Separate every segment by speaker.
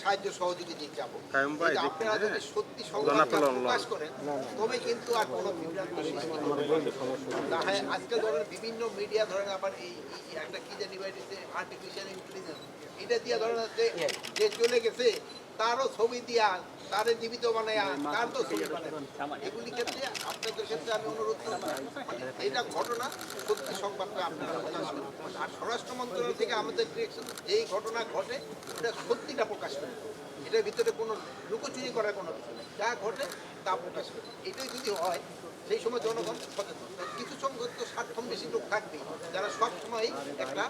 Speaker 1: সাহায্য সহযোগিতা যাবো আপনারা যদি সত্যি সংবাদটা প্রকাশ করেন তবে কিন্তু আর কোনো বিভ্রান্তি সৃষ্টি হবে না। আজকে ধরেন বিভিন্ন মিডিয়া ধরেন আবার এই একটা কি জানি বাইরেছে আর্টিফিশিয়াল ইন্টেলিজেন্স এটা দিয়ে ধরেন যে চলে গেছে তারও ছবি দিয়া তার জীবিত বানায়া তার তো ছবি বানায় এগুলি ক্ষেত্রে আপনাদের ক্ষেত্রে আমি অনুরোধ করব এটা ঘটনা সত্যি সংবাদটা আপনারা প্রকাশ করুন আর স্বরাষ্ট্র মন্ত্রণালয় থেকে আমাদের ডিরেকশন যেই ঘটনা ঘটে ওটা সত্যিটা প্রকাশ করুন এটার ভিতরে কোনো লুকোচুরি করার কোনো কিছু নেই যা ঘটে তা প্রকাশ করুন এটাই যদি হয় সেই সময় জনগণ সচেতন কিছু সংখ্যক তো স্বার্থম বেশি লোক থাকবেই যারা সবসময় একটা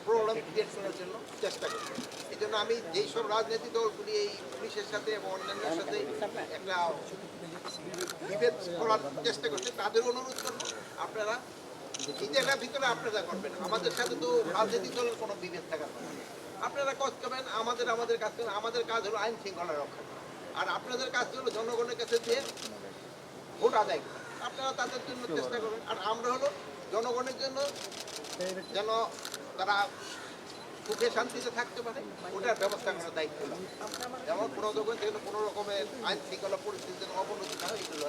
Speaker 1: প্রবলেম ক্রিয়েট করার জন্য চেষ্টা করছে এই জন্য আমি যেই সব রাজনৈতিক দলগুলি এই পুলিশের সাথে এবং অন্যান্যের সাথে একটা বিভেদ করার চেষ্টা করছে তাদের অনুরোধ করবো আপনারা নিজেরার ভিতরে আপনারা করবেন আমাদের সাথে তো রাজনৈতিক দলের কোনো বিভেদ থাকার কথা আপনারা কাজ করবেন আমাদের কাজ করবেন আমাদের কাজ হলো আইন শৃঙ্খলা রক্ষা আর আপনাদের কাজ হলো জনগণের কাছে যে ভোট আদায় করা আপনারা তাদের জন্য চেষ্টা করবেন আর আমরা হলো জনগণের জন্য যেন তারা সুখে শান্তিতে থাকতে পারে ওটার ব্যবস্থা করার দায়িত্ব যেমন কোনো দোকান থেকে কোনো রকমের আইন শৃঙ্খলা পরিস্থিতির অবনতি না হয় এগুলো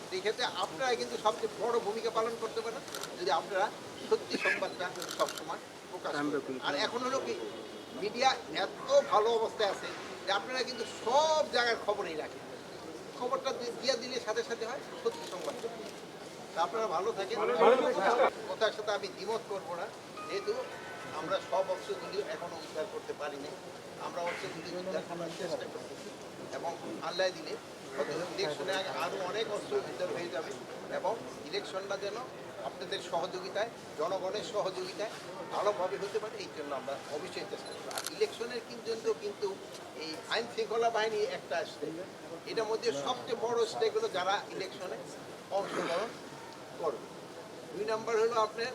Speaker 1: সেই ক্ষেত্রে আপনারা কিন্তু সবচেয়ে বড় ভূমিকা পালন করতে পারেন যদি আপনারা সত্যি সংবাদটা সবসময় প্রকাশ করেন আর এখন হলো কি মিডিয়া এত ভালো অবস্থায় আছে যে আপনারা কিন্তু সব জায়গার খবরই রাখেন খবরটা দিয়ে দিলে সাথে সাথে হয় সত্যি সংবাদ আপনারা ভালো থাকেন কথার সাথে আমি দ্বিমত করবো না যেহেতু আমরা সব অংশগুলি এখনো উদ্ধার করতে পারিনি আমরা অংশগুলি উদ্ধার করার চেষ্টা করছি এবং আল্লাহ দিলে ইলেকশনে আগে আরও অনেক অস্ত্র উদ্ধার হয়ে যাবে এবং ইলেকশনটা যেন আপনাদের সহযোগিতায় জনগণের সহযোগিতায় ভালোভাবে হতে পারে এই জন্য আমরা অবশ্যই চেষ্টা করবো আর ইলেকশনের কিন্তু এই আইন শৃঙ্খলা বাহিনী একটা স্টেক এটার মধ্যে সবচেয়ে বড় স্টেক হলো যারা ইলেকশনে অংশগ্রহণ করবে 2 নম্বর হলো আপনার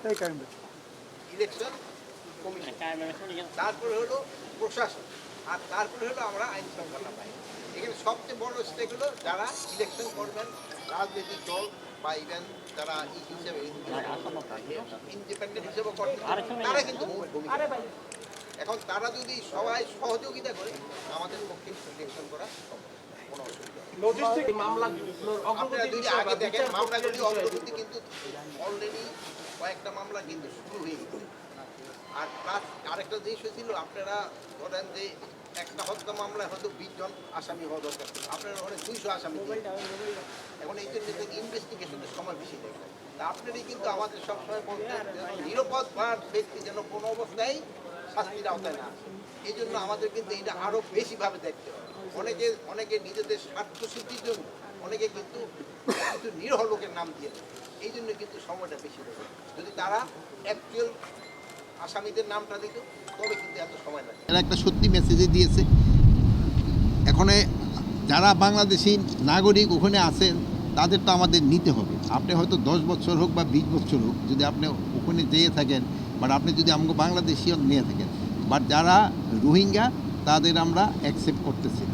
Speaker 1: ইলেকশন কমিশন তারপরে হলো প্রশাসন আর তারপরে হলো আমরা আইন শৃঙ্খলা বাহিনী এখানে সবচেয়ে বড় স্টেক হলো যারা ইলেকশন করবেন রাজনৈতিক দল বা ইভেন যারা হিসেবে ইন্ডিপেন্ডেন্ট হিসেবে করবেন তারা কিন্তু এখন তারা যদি সবাই সহযোগিতা করে আমাদের পক্ষে ইলেকশন করা কোনো অসুবিধা যদি আগে দেখেন মামলাগুলি অগ্রগতি কিন্তু অলরেডি কয়েকটা মামলা কিন্তু শুরু হয়ে গেছে আর প্লাস আরেকটা জিনিস হয়েছিল আপনারা ধরেন যে একটা হত্যা মামলায় হয়তো 20 জন আসামি হওয়া দরকার আপনারা ওখানে 200 আসামি এখন এই জন্য ইনভেস্টিগেশনের সময় বেশি দেয় তা আপনারই কিন্তু আমাদের সবসময় বলতে নিরাপদ ব্যক্তি যেন কোনো অবস্থায় শাস্তির আওতায় না এই জন্য আমাদের কিন্তু এটা আরও বেশিভাবে দেখতে হবে অনেকে নিজেদের স্বার্থ সিদ্ধির জন্য অনেকে কিন্তু কিছু নিরহ লোকের নাম দিয়ে দেয় এই জন্য কিন্তু সময়টা বেশি দেবে যদি তারা অ্যাকচুয়াল আসামিদের নামটা দিত তবে কিন্তু এত সময় লাগে এরা একটা সত্যি মেসেজে দিয়েছে এখানে যারা বাংলাদেশি নাগরিক ওখানে আছেন তাদের তো আমাদের নিতে হবে আপনি হয়তো 10 বছর হোক বা 20 বছর হোক যদি আপনি ওখানে যেয়ে থাকেন বাট আপনি যদি আমাকে বাংলাদেশিও নিয়ে থাকেন বাট যারা রোহিঙ্গা তাদের আমরা অ্যাকসেপ্ট করতেছি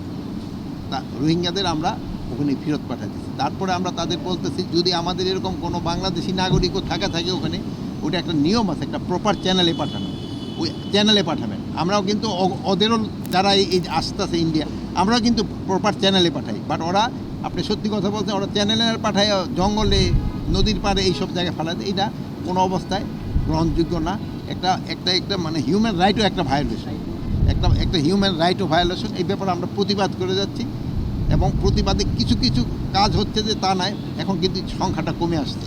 Speaker 1: তা রোহিঙ্গাদের আমরা ওখানে ফেরত পাঠাতেছি তারপরে আমরা তাদের বলতেছি যদি আমাদের এরকম কোনো বাংলাদেশি নাগরিকও থাকে ওখানে ওটা একটা নিয়ম আছে একটা প্রপার চ্যানেলে পাঠানো ওই চ্যানেলে পাঠাবেন আমরাও কিন্তু ওদেরও যারা এই আসতেছে ইন্ডিয়া আমরাও কিন্তু প্রপার চ্যানেলে পাঠাই বাট ওরা আপনি সত্যি কথা বলতে ওরা চ্যানেলে পাঠায় জঙ্গলে নদীর পাড়ে এইসব জায়গায় ফেলাতে এটা কোনো অবস্থায় গ্রহণযোগ্য না একটা মানে হিউম্যান রাইটও একটা ভায়োলেশন একটা হিউম্যান রাইটও ভায়োলেশন এই ব্যাপারে আমরা প্রতিবাদ করে যাচ্ছি এবং প্রতিবাদে কিছু কাজ হচ্ছে যে তা নয় এখন কিন্তু সংখ্যাটা কমে আসছে